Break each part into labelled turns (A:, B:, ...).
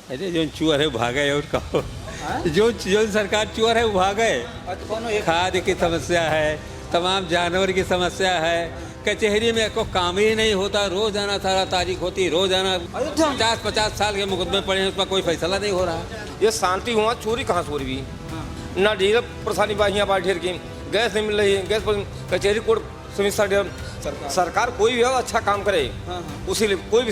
A: अरे जो चूर है वो भागे और कहो जो सरकार चूर है वो भागे। खाद की समस्या है, तमाम जानवर की समस्या है, कचहरी में कोई काम ही नहीं होता, रोजाना सारा तारीख होती, रोजाना 50-50 साल के मुकदमे पड़े हैं, उसका कोई फैसला नहीं हो रहा।
B: ये शांति हुआ, चोरी कहाँ चोरी भी ना, डीजल परेशानी बाहियाँ बाढ़ ढेर की, गैस नहीं मिल रही है, गैस पर कचहरी कोर्ट समस्या ढेर। सरकार कोई भी हो अच्छा काम करे, उसी लिए कोई भी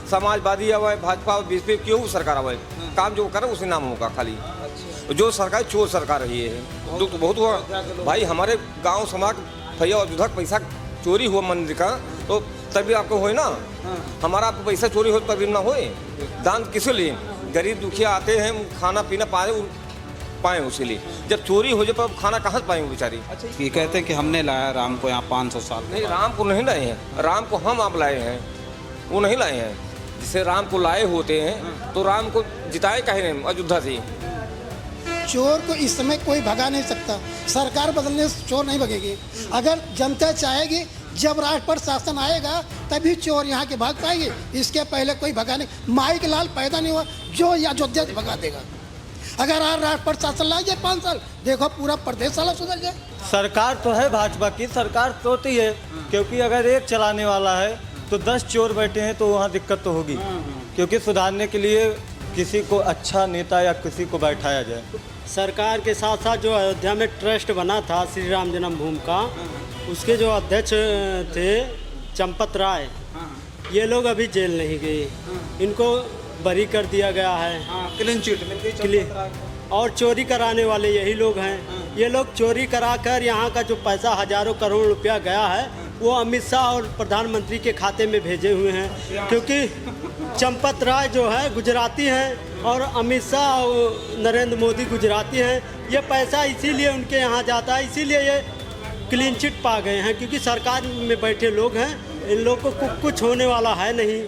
B: समाजवादी आवे, भाजपा बीजेपी क्यों सरकार आवे, काम जो करे उसी नाम होगा खाली। जो सरकार चोर सरकार रही है, दुख तो बहुत हुआ भाई। हमारे गांव समाज भैया अयोध्या पैसा चोरी हुआ मंदिर का, तो तभी आपको होए ना, हमारा आपको पैसा चोरी हो तभी ना होए। दान किसी लिए, गरीब दुखिया आते हैं खाना पीना पाए उसी लिए। जब चोरी हो जाए तो अब खाना कहाँ से पाएंगे बेचारी।
C: अच्छा, ये कहते हैं कि हमने लाया राम को यहाँ 500 साल।
B: नहीं, राम को नहीं लाए हैं, राम को हम आप लाए हैं, वो नहीं लाए हैं। जिसे राम को लाए होते हैं तो राम को जिताए कहे नहीं अयोध्या से।
D: चोर को इस समय कोई भगा नहीं सकता, सरकार बदलने से चोर नहीं भगेगी। अगर जनता चाहेगी, जब राष्ट्र पर शासन आएगा तभी चोर यहाँ के भाग पाएंगे, इसके पहले कोई भगा नहीं। माई के लाल पैदा नहीं हुआ जो अयोध्या से भगा देगा। अगर आज राष्ट्र पर शासन ला जाए 5 साल, देखो पूरा प्रदेश साला सुधर जाए।
E: सरकार तो है भाजपा की, सरकार सोती है, क्योंकि अगर एक चलाने वाला है तो 10 चोर बैठे हैं तो वहाँ दिक्कत तो होगी, क्योंकि सुधारने के लिए किसी को अच्छा नेता या किसी को बैठाया जाए।
F: सरकार के साथ साथ जो अयोध्या में ट्रस्ट बना था श्री राम जन्मभूमि का, उसके जो अध्यक्ष थे चंपत राय, ये लोग अभी जेल नहीं गए, इनको बरी कर दिया गया है।
C: क्लीन चिट मिल गई।
F: और चोरी कराने वाले यही लोग हैं। ये लोग चोरी कराकर यहाँ का जो पैसा हजारों करोड़ रुपया गया है वो अमित शाह और प्रधानमंत्री के खाते में भेजे हुए हैं, क्योंकि चंपत राय जो है गुजराती हैं और अमित शाह और नरेंद्र मोदी गुजराती हैं। ये पैसा इसीलिए उनके यहाँ जाता है, इसीलिए ये क्लीन चिट पा गए हैं, क्योंकि सरकार में बैठे लोग हैं, इन लोगों को कुछ होने वाला है नहीं।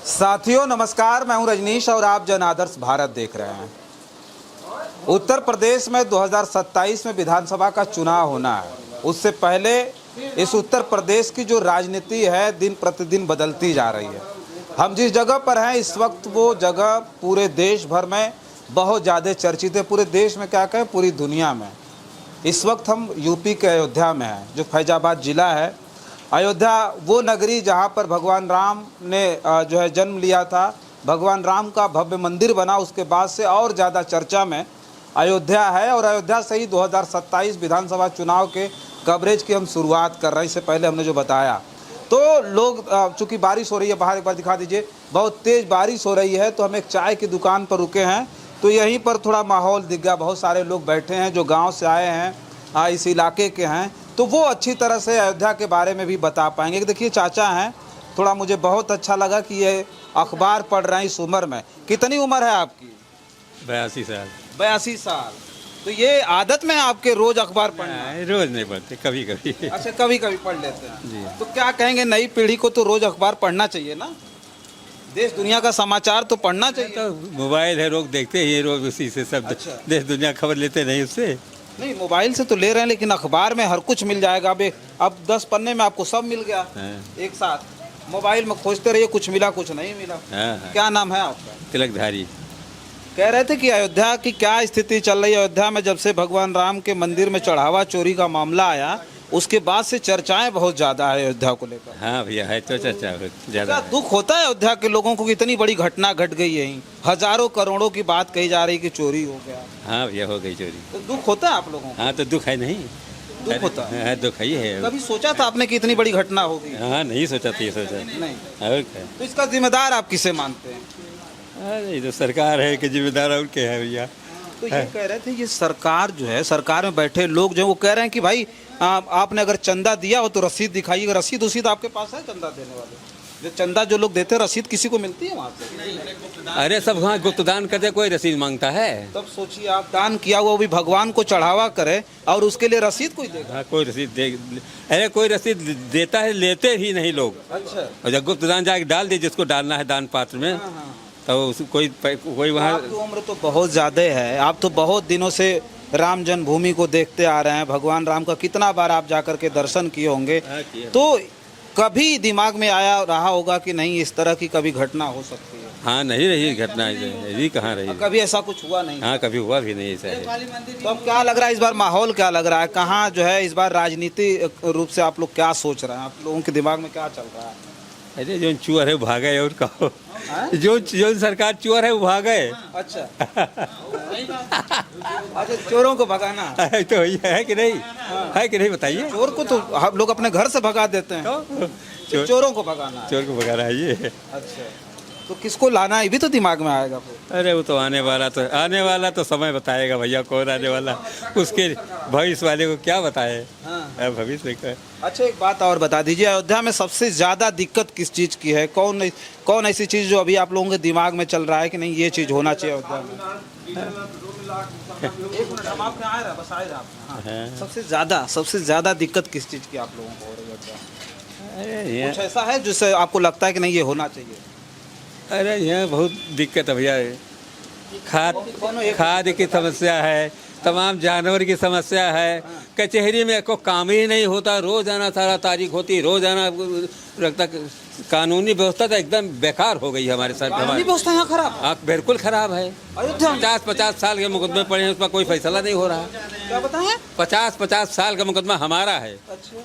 C: साथियों नमस्कार, मैं हूं रजनीश और आप जन आदर्श भारत देख रहे हैं। उत्तर प्रदेश में 2027 में विधानसभा का चुनाव होना है। उससे पहले इस उत्तर प्रदेश की जो राजनीति है दिन प्रतिदिन बदलती जा रही है। हम जिस जगह पर हैं इस वक्त वो जगह पूरे देश भर में बहुत ज़्यादा चर्चित है। पूरे देश में क्या कहें, पूरी दुनिया में। इस वक्त हम यूपी के अयोध्या में हैं, जो फैजाबाद जिला है। अयोध्या वो नगरी जहाँ पर भगवान राम ने जो है जन्म लिया था, भगवान राम का भव्य मंदिर बना, उसके बाद से और ज़्यादा चर्चा में अयोध्या है। और अयोध्या से ही 2027 विधानसभा चुनाव के कवरेज की हम शुरुआत कर रहे हैं। इससे पहले हमने जो बताया तो लोग, चूँकि बारिश हो रही है बाहर, एक बार दिखा दीजिए, बहुत तेज़ बारिश हो रही है, तो हम एक चाय की दुकान पर रुके हैं, तो यहीं पर थोड़ा माहौल दिख गया। बहुत सारे लोग बैठे हैं जो गाँव से आए हैं, इस इलाके के हैं, तो वो अच्छी तरह से अयोध्या के बारे में भी बता पाएंगे। देखिए चाचा हैं, थोड़ा मुझे बहुत अच्छा लगा कि ये अखबार पढ़ रहे हैं इस उम्र में। कितनी उम्र है आपकी?
A: 82 साल।
C: 82 साल। तो ये आदत में आपके रोज अखबार पढ़ना?
A: रोज नहीं पढ़ते, कभी कभी।
C: अच्छा, कभी कभी पढ़ लेते हैं
A: जी।
C: तो क्या कहेंगे, नई पीढ़ी को तो रोज अखबार पढ़ना चाहिए ना? देश दुनिया का समाचार तो पढ़ना चाहिए।
A: तो मोबाइल है, लोग देखते हैं, रोज उसी से सब।
C: अच्छा।
A: देश दुनिया खबर लेते नहीं उससे?
C: नहीं, मोबाइल से तो ले रहे हैं, लेकिन अखबार में हर कुछ मिल जाएगा। अब 10 पन्ने में आपको सब मिल गया एक साथ। मोबाइल में खोजते रहिए, कुछ मिला कुछ नहीं मिला। क्या नाम है आपका?
A: तिलकधारी।
C: कह रहे थे कि अयोध्या की क्या स्थिति चल रही है। अयोध्या में जब से भगवान राम के मंदिर में चढ़ावा चोरी का मामला आया, उसके बाद से चर्चाएं बहुत ज्यादा है अयोध्या को लेकर।
A: हाँ भैया, है तो चर्चा ज्यादा।
C: क्या दुख होता है अयोध्या के लोगों को कि इतनी बड़ी घटना घट गई है, हजारों करोड़ों की बात कही जा रही कि चोरी हो गया?
A: हाँ भैया, हो गई चोरी।
C: तो दुख होता है आप लोगों को?
A: हाँ, तो दुख है नहीं,
C: दुख होता है,
A: दुख ही है।
C: कभी सोचा था आपने कि इतनी बड़ी घटना होगी?
A: हाँ, नहीं सोचा था, ये सोचा
C: नहीं।
A: और क्या?
C: तो इसका जिम्मेदार आप किसे मानते हैं?
A: अरे तो सरकार है कि जिम्मेदार और क्या है भैया।
C: तो ये कह रहे थे, ये सरकार जो है, सरकार में बैठे लोग जो वो कह रहे हैं कि भाई आपने अगर चंदा दिया हो तो रसीद दिखाइए। रसीद उसीद आपके पास है? चंदा देने वाले जो चंदा जो लोग देते हैं, रसीद किसी को मिलती है वहाँ से?
A: अरे सब वहाँ गुप्तदान करते, कोई रसीद मांगता है?
C: तब सोचिए, आप दान किया हुआ भी भगवान को चढ़ावा करे और उसके लिए रसीद कोई देगा?
A: हाँ, कोई रसीद दे। अरे कोई रसीद देता है, लेते ही नहीं लोग।
C: अच्छा।
A: और जब गुप्तदान जाके डाल दे, जिसको डालना है दान पात्र में, तो कोई वहाँ।
C: आपकी उम्र तो बहुत ज़्यादा है, आप तो बहुत दिनों से राम जन्मभूमि को देखते आ रहे हैं। भगवान राम का कितना बार आप जाकर के दर्शन किए होंगे, तो कभी दिमाग में आया रहा होगा कि नहीं इस तरह की कभी घटना हो सकती है?
A: हाँ नहीं रही घटना यही कहाँ रही।
C: कभी ऐसा कुछ हुआ नहीं?
A: हाँ कभी हुआ भी नहीं ऐसा है।
C: तो अब क्या लग रहा है इस बार माहौल क्या लग रहा है? कहाँ जो है इस बार राजनीति रूप से आप लोग क्या सोच रहे हैं? आप लोगों के दिमाग में क्या चल रहा है?
A: अरे जो चुअर है वो भागे और कहो जो सरकार चुअर है वो भागे।
C: अच्छा अच्छा, चोरों को भगाना
A: तो वही है कि नहीं? है कि नहीं बताइए?
C: चोर को तो हम लोग अपने घर से भगा देते हैं,
A: चोर
C: चोरों को भगाना है।
A: चोर को भगा रहा है ये।
C: अच्छा, तो किसको लाना है ये भी तो दिमाग में आएगा फिर।
A: अरे वो तो आने वाला तो समय बताएगा भैया कौन आने वाला, उसके भविष्य वाले को क्या बताए।
C: हाँ।
A: भविष्य का।
C: अच्छा, एक बात और बता दीजिए, अयोध्या में सबसे ज्यादा दिक्कत किस चीज की है? कौन ऐसी चीज जो अभी आप लोगों के दिमाग में चल रहा है कि नहीं ये चीज होना चाहिए अयोध्या में? एक मिनट, हम आपके आए रहे, बस आए रहे आप। हाँ। सबसे ज्यादा दिक्कत किस चीज की आप लोगों को हो रही है अयोध्या? कुछ ऐसा है जिससे आपको लगता है कि नहीं ये होना चाहिए?
A: अरे यहाँ बहुत दिक्कत है भैया। खाद की समस्या है, तमाम जानवर की समस्या है, कचहरी में को काम ही नहीं होता, रोजाना सारा तारीख होती, रोजाना लगता। कानूनी व्यवस्था तो एकदम बेकार हो गई हमारे साथ।
C: कानूनी व्यवस्था यहाँ खराब?
A: हाँ बिल्कुल खराब है।
C: अयोध्या
A: 50 साल के मुकदमे पड़े हैं, उसका कोई फैसला नहीं हो रहा।
C: क्या बताएं?
A: 50 साल का मुकदमा हमारा है।
C: अच्छा,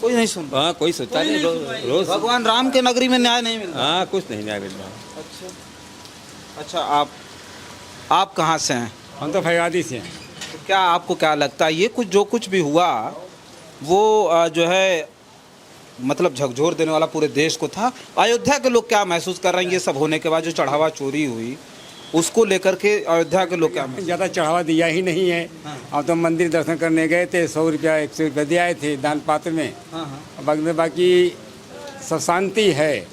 C: कोई नहीं सुन रहा।
A: हाँ कोई सोचता नहीं। रोज
C: भगवान राम के नगरी में न्याय नहीं मिल रहा।
A: हाँ कुछ नहीं न्याय मिल रहा।
C: अच्छा, आप कहाँ से हैं?
G: हम तो फैयादी से हैं।
C: तो क्या आपको क्या लगता है ये जो कुछ भी हुआ वो जो है मतलब झकझोर देने वाला पूरे देश को था? अयोध्या के लोग क्या महसूस कर रहे हैं ये सब होने के बाद? जो चढ़ावा चोरी हुई उसको लेकर के अयोध्या के लोग क्या?
G: ज़्यादा चढ़ावा दिया ही नहीं है। अब तो मंदिर दर्शन करने गए थे, 100 रुपया 100 रुपया दिए आए थे दान पात्र में। बाकी सब शांति है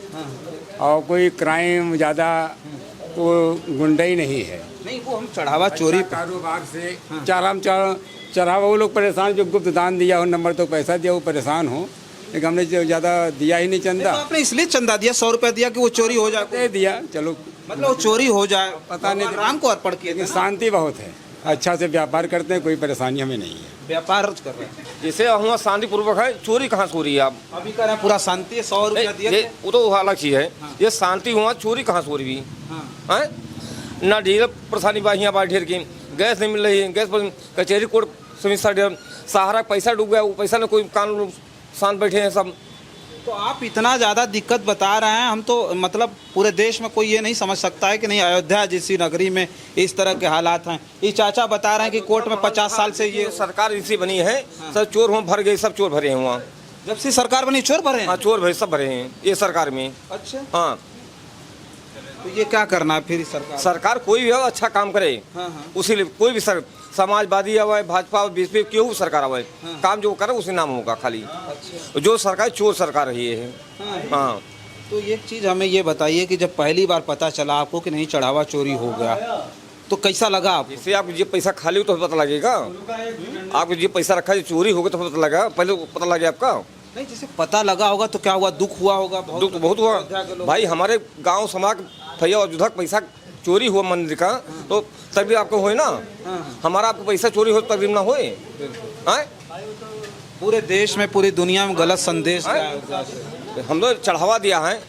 G: और कोई क्राइम ज़्यादा वो गुंडई नहीं है।
C: नहीं, वो हम चढ़ावा चोरी
G: कारोबार से चढ़ावा वो लोग परेशान, जो गुप्त दान दिया हो, नंबर तो पैसा दिया वो परेशान हो, लेकिन हमने जो ज़्यादा दिया ही नहीं चंदा।
C: तो आपने इसलिए चंदा दिया 100 रुपया दिया कि वो चोरी हो जाए?
G: दे दिया, चलो
C: मतलब वो चोरी हो जाए,
G: पता नहीं,
C: राम को अर्पण किया।
G: लेकिन शांति बहुत है, अच्छा से व्यापार करते हैं, कोई परेशानी हमें नहीं है।
C: व्यापार कर रहे हैं
B: जैसे हुआ शांति पूर्वक है, चोरी कहाँ से हो रही है? आप
C: अभी कर रहे हैं पूरा शांति है, 100 रुपया दिया।
B: वो तो अलग चीज़ है। ये शांति हुआ, चोरी कहाँ से हो रही है? ना डीजल परेशानी यहाँ पर ढेर की, गैस नहीं मिल रही है, गैस पर कचहरी कोर्ट समस्या, सहारा पैसा डूब गया, वो पैसा ने कोई कानून शांत बैठे हैं सब।
C: तो आप इतना ज़्यादा दिक्कत बता रहे हैं, हम तो मतलब पूरे देश में कोई ये नहीं समझ सकता है कि नहीं अयोध्या जैसी नगरी में इस तरह के हालात हैं। ये चाचा बता रहे हैं कि कोर्ट में 50 साल से ये
B: सरकार इसी बनी है, सब चोर हुआ भर गए, सब चोर भरे हैं वहाँ।
C: जब से सरकार बनी चोर भरे हैं?
B: हाँ चोर भरे, सब भरे हैं ये सरकार में।
C: अच्छा,
B: हाँ
C: तो ये क्या करना है फिर?
B: सरकार कोई भी हो अच्छा काम करे, उसी लिए कोई भी समाजवादी आवे, भाजपा बीजेपी क्यों भी सरकार आवे, काम जो करे उसी नाम होगा खाली। जो सरकार चोर सरकार रही है। हाँ,
C: तो एक चीज़ हमें ये बताइए कि जब पहली बार पता चला आपको कि नहीं चढ़ावा चोरी हो गया तो कैसा लगा आपको?
B: जैसे आप ये पैसा खाली हो तो पता लगेगा, आपको ये पैसा रखा है चोरी हो गया तो पता लगा, पहले पता लगे आपका
C: नहीं? जैसे पता लगा होगा तो क्या हुआ? दुख हुआ होगा?
B: दुख तो बहुत हुआ भाई। हमारे गांव समाज भैया अयोध्या पैसा चोरी हुआ मंदिर का, तो तभी आपको होए ना। हमारा आपको पैसा चोरी हो तभी ना होए।
C: पूरे देश में पूरी दुनिया में गलत संदेश
B: हम लोग चढ़ावा दिया है,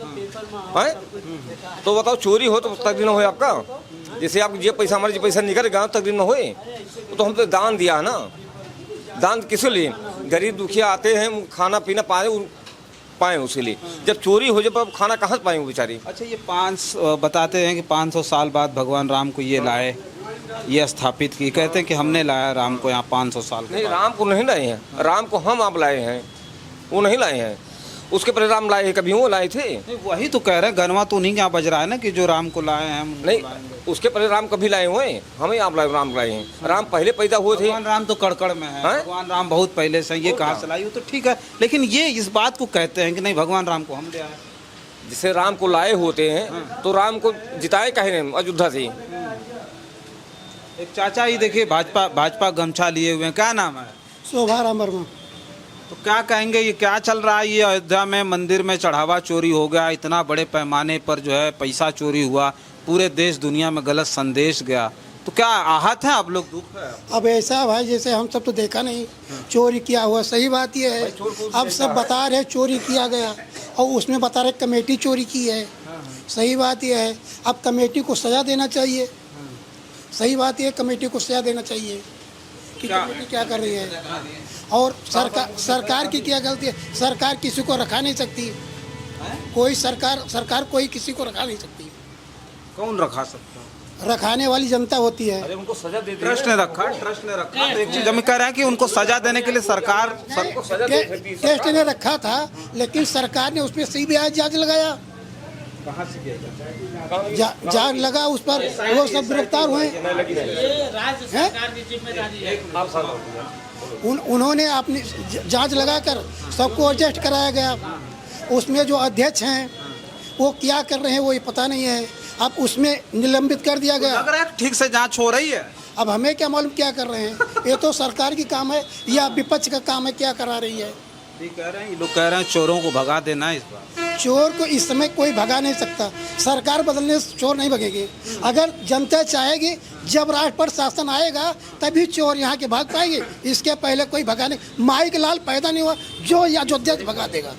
B: तो बताओ चोरी हो तो तकलीफ ना हो आपका। जैसे आप ये पैसा हमारे पैसा निकल गया तकलीफ ना होए, तो हम तो दान दिया है ना। दान किस लिए? गरीब दुखिया आते हैं, खाना पीना पाए उसी लिए। जब चोरी हो जाए खाना कहाँ से पाएंगे बेचारी?
C: अच्छा, ये बताते हैं कि 500 साल बाद भगवान राम को ये लाए, ये स्थापित की, कहते हैं कि हमने लाया राम को यहाँ 500 साल के
B: नहीं,
C: बाद।
B: राम को नहीं लाए हैं, राम को हम आप लाए हैं, वो नहीं लाए हैं। उसके पहले राम लाए हैं, कभी वो लाए थे?
C: नहीं, वही तो कह रहे हैं, गनवा तो उन्हीं के यहाँ बज रहा है ना कि जो राम को लाए हैं हम
B: नहीं, उसके पहले राम कभी लाए हुए? हम ही आप राम लाए हैं। राम पहले पैदा हुए थे।
C: भगवान राम तो कड़कड़ में है, भगवान राम बहुत पहले से, ये कहाँ से लाई? तो ठीक है, लेकिन ये इस बात को कहते हैं कि नहीं भगवान राम को हम ले आए।
B: जिसे राम को लाए होते हैं तो राम को जिताए कहे नहीं अयोध्या से।
C: एक चाचा ही देखिए भाजपा गमछा लिए हुए हैं, क्या नाम है?
D: शोभा राम वर्मा।
C: तो क्या कहेंगे, ये क्या चल रहा है? ये अयोध्या में मंदिर में चढ़ावा चोरी हो गया, इतना बड़े पैमाने पर जो है पैसा चोरी हुआ, पूरे देश दुनिया में गलत संदेश गया, तो क्या आहत है आप लोग? दुख है?
D: अब ऐसा भाई जैसे हम सब तो देखा नहीं, चोरी किया हुआ, सही बात ये है। अब सब बता रहे चोरी किया गया और उसमें बता रहे कमेटी चोरी की है। सही बात यह है, अब कमेटी को सज़ा देना चाहिए। सही बात यह, कमेटी को सज़ा देना चाहिए कि कमेटी क्या कर रही है। और सरकार की क्या गलती है? सरकार किसी को रखा नहीं सकती। कोई सरकार कोई किसी को रखा नहीं सकती।
C: कौन रखा सकता है?
D: रखाने वाली जनता होती है।
B: उनको सजा दे
C: ट्रस्ट ने रखा तो एक चीज हम कह रहे हैं कि उनको सजा देने के लिए सरकार सबको सजा दे सकती है।
D: टेस्ट ने रखा था, लेकिन सरकार ने उसमें सीबीआई जांच लगाया।
C: कहाँ से किया
D: जांच लगा उस पर, वो सब गिरफ्तार हुए हैं। उन्होंने अपनी जांच लगाकर सबको एडजस्ट कराया गया। उसमें जो अध्यक्ष हैं वो क्या कर रहे हैं वो ये पता नहीं है। अब उसमें निलंबित कर दिया गया।
C: लग रहा है ठीक से जांच हो रही है।
D: अब हमें क्या मालूम क्या कर रहे हैं। ये तो सरकार की काम है या विपक्ष का काम है, क्या करा रही है।
C: कह रहे हैं ये लोग कह रहे हैं चोरों को भगा देना है इस बार।
D: चोर को इस समय कोई भगा नहीं सकता। सरकार बदलने से चोर नहीं भगेगी। अगर जनता चाहेगी, जब राष्ट्र पर शासन आएगा तभी चोर यहाँ के भाग पाएंगे। इसके पहले कोई भगा नहीं। माइक लाल पैदा नहीं हुआ जो अयोध्या से भगा देगा।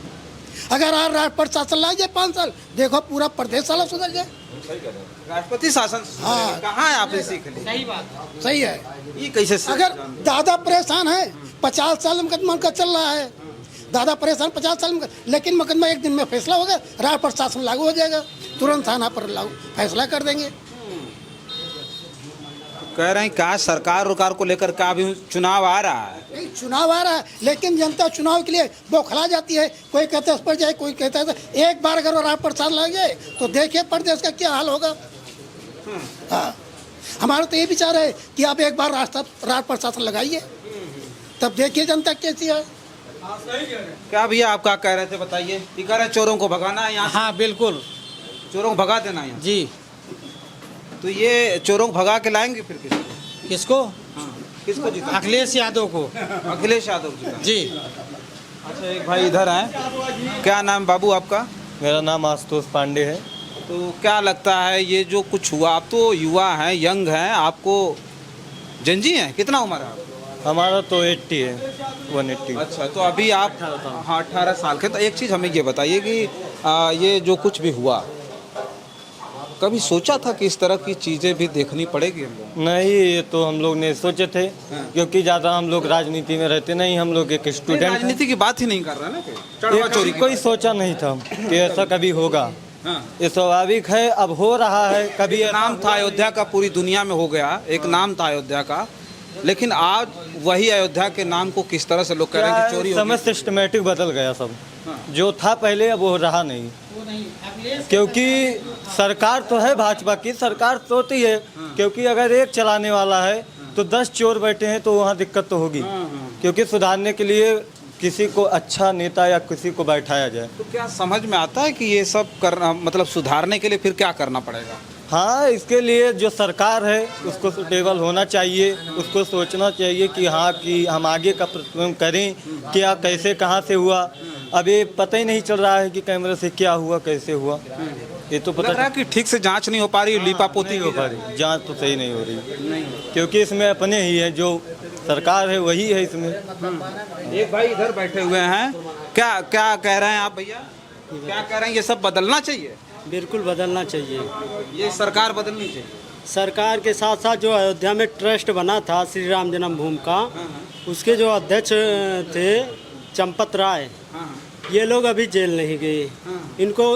D: अगर आज राष्ट्र पर शासन ला जाए 5 साल, देखो पूरा प्रदेश साला सुधर जाए।
C: राष्ट्रपति शासन
D: हाँ।
C: कहाँ है आपने सीख ली?
D: सही है।
C: ये कैसे
D: अगर दादा परेशान है, 50 साल मुकदमा उनका चल रहा है। दादा परेशान 50 साल में, लेकिन मुकदमा एक दिन में फैसला होगा, राष्ट्र पर शासन लागू हो जाएगा, तुरंत थाना पर लागू फैसला कर देंगे।
C: कह रहे हैं क्या सरकार को लेकर का अभी चुनाव आ रहा है?
D: नहीं, चुनाव आ रहा है, लेकिन जनता चुनाव के लिए बौखला जाती है। कोई कहता है इस पर जाए, कोई कहता है एक बार अगर राष्ट्र पर शासन लग जाए तो देखिए प्रदेश का क्या हाल होगा। हाँ, हमारा तो ये विचार है कि आप एक बार राष्ट्र पर शासन लगाइए, तब देखिए जनता कैसी है।
C: क्या भैया आप क्या कह रहे थे बताइए? ये कह रहे हैं चोरों को भगाना है यहाँ से?
H: हाँ बिल्कुल
C: चोरों को भगा देना है यहाँ।
H: जी।
C: तो ये चोरों को भगा के लाएंगे फिर किसको?
H: किसको?
C: किसको जीता?
H: अखिलेश यादव को।
C: अखिलेश यादव जीता।
H: जी।
C: अच्छा एक भाई इधर हैं, क्या नाम बाबू आपका?
E: मेरा नाम आशुतोष पांडे है।
C: तो क्या लगता है ये जो कुछ हुआ, आप तो युवा हैं, यंग हैं, आपको जंजी हैं, कितना उम्र है आपको?
E: हमारा तो 80 है, 180।
C: अच्छा तो अभी आप हाँ 18 साल के। तो एक चीज़ हमें ये बताइए कि ये जो कुछ भी हुआ, कभी सोचा था कि इस तरह की चीज़ें भी देखनी पड़ेगी हम लोग?
E: नहीं, ये तो हम लोग ने सोचे थे, क्योंकि ज़्यादा हम लोग राजनीति में रहते नहीं। हम लोग एक स्टूडेंट हैं।
C: राजनीति की बात ही नहीं कर रहा ना, चढ़वा चोरी की
E: कोई सोचा नहीं था कि ऐसा कभी होगा। ये स्वाभाविक है, अब हो रहा है। कभी
C: नाम था अयोध्या का, पूरी दुनिया में हो गया, एक नाम था अयोध्या का, लेकिन आज वही अयोध्या के नाम को किस तरह से लोग कह रहे हैं कि चोरी हो
E: समय सिस्टमेटिक बदल गया सब। जो था पहले अब वो रहा नहीं, क्योंकि सरकार तो है भाजपा की, सरकार तो होती है। क्योंकि अगर एक चलाने वाला है तो 10 चोर बैठे हैं तो वहाँ दिक्कत तो होगी। क्योंकि सुधारने के लिए किसी को अच्छा नेता या किसी को बैठाया जाए।
C: तो क्या समझ में आता है कि ये सब करना, मतलब सुधारने के लिए फिर क्या करना पड़ेगा?
E: हाँ, इसके लिए जो सरकार है उसको सुटेबल होना चाहिए, उसको सोचना चाहिए कि हाँ कि हम आगे का प्रतिबंध करें, क्या कैसे कहाँ से हुआ। अब ये पता ही नहीं चल रहा है कि कैमरे से क्या हुआ, कैसे हुआ। ये तो पता
C: लग रहा है कि ठीक से जांच नहीं हो पा रही, लीपापोती
E: हो पा रही, जांच तो सही नहीं हो रही। क्योंकि इसमें अपने ही है, जो सरकार है वही है इसमें।
C: एक भाई इधर बैठे हुए हैं, क्या क्या कह रहे हैं आप भैया? क्या कह रहे हैं, ये सब बदलना चाहिए?
F: बिल्कुल बदलना चाहिए।
C: ये सरकार बदलनी चाहिए।
F: सरकार के साथ साथ जो अयोध्या में ट्रस्ट बना था श्री राम जन्मभूमि का, उसके जो अध्यक्ष थे चंपत राय, ये लोग अभी जेल नहीं गए। इनको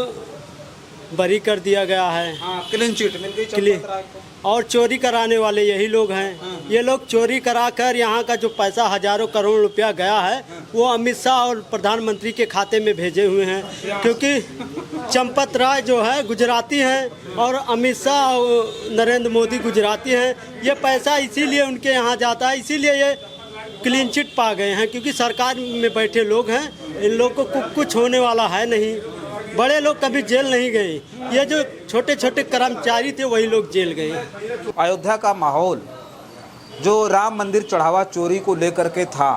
F: बरी कर दिया गया है।
C: क्लीन चिट मिल गई चंपत राय को।
F: और चोरी कराने वाले यही लोग हैं। ये लोग चोरी कराकर यहाँ का जो पैसा हजारों करोड़ रुपया गया है वो अमित शाह और प्रधानमंत्री के खाते में भेजे हुए हैं। क्योंकि चंपत राय जो है गुजराती हैं और अमित शाह और नरेंद्र मोदी गुजराती हैं। ये पैसा इसीलिए उनके यहाँ जाता है, इसीलिए ये क्लीन चिट पा गए हैं। क्योंकि सरकार में बैठे लोग हैं, इन लोग को कुछ होने वाला है नहीं। बड़े लोग कभी जेल नहीं गए, ये जो छोटे छोटे कर्मचारी थे वही लोग जेल गए।
C: अयोध्या का माहौल जो राम मंदिर चढ़ावा चोरी को लेकर के था,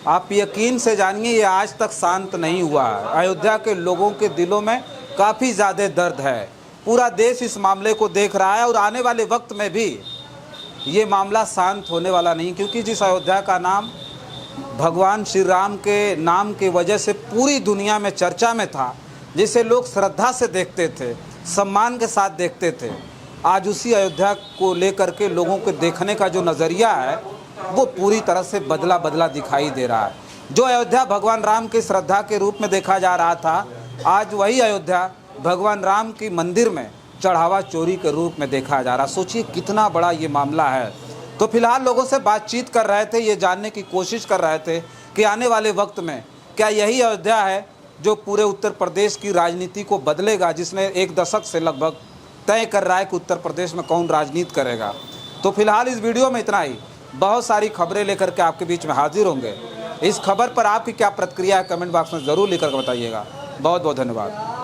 C: आप यकीन से जानिए ये आज तक शांत नहीं हुआ है। अयोध्या के लोगों के दिलों में काफ़ी ज़्यादा दर्द है। पूरा देश इस मामले को देख रहा है और आने वाले वक्त में भी ये मामला शांत होने वाला नहीं, क्योंकि जिस अयोध्या का नाम भगवान श्री राम के नाम की वजह से पूरी दुनिया में चर्चा में था, जिसे लोग श्रद्धा से देखते थे, सम्मान के साथ देखते थे, आज उसी अयोध्या को लेकर के लोगों को देखने का जो नज़रिया है वो पूरी तरह से बदला बदला दिखाई दे रहा है। जो अयोध्या भगवान राम की श्रद्धा के रूप में देखा जा रहा था, आज वही अयोध्या भगवान राम की मंदिर में चढ़ावा चोरी के रूप में देखा जा रहा। सोचिए कितना बड़ा ये मामला है। तो फिलहाल लोगों से बातचीत कर रहे थे, ये जानने की कोशिश कर रहे थे कि आने वाले वक्त में क्या यही अयोध्या है जो पूरे उत्तर प्रदेश की राजनीति को बदलेगा, जिसने एक दशक से लगभग तय कर रहा है कि उत्तर प्रदेश में कौन राजनीति करेगा। तो फिलहाल इस वीडियो में इतना ही। बहुत सारी खबरें लेकर के आपके बीच में हाजिर होंगे। इस खबर पर आपकी क्या प्रतिक्रिया है कमेंट बॉक्स में ज़रूर लिखकर बताइएगा। बहुत बहुत धन्यवाद।